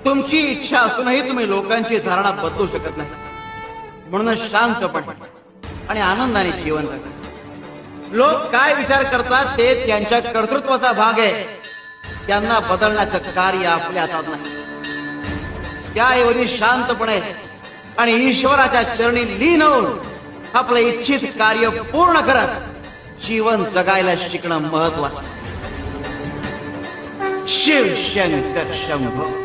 तुमची इच्छा असूनही तुम्ही लोकांची धारणा बदलू शकत नाही. म्हणून शांतपणे आणि आनंदाने जीवन जगा. लोक काय विचार करतात ते त्यांच्या कर्तृत्वाचा भाग आहे. त्यांना बदलण्याचं कार्य आपल्या हातात नाही. त्याऐवजी शांतपणे आणि ईश्वराच्या चरणी लीन होऊन आपलं इच्छित कार्य पूर्ण करत जीवन जगायला शिकणं महत्वाचं. शिव शंकर शंभो.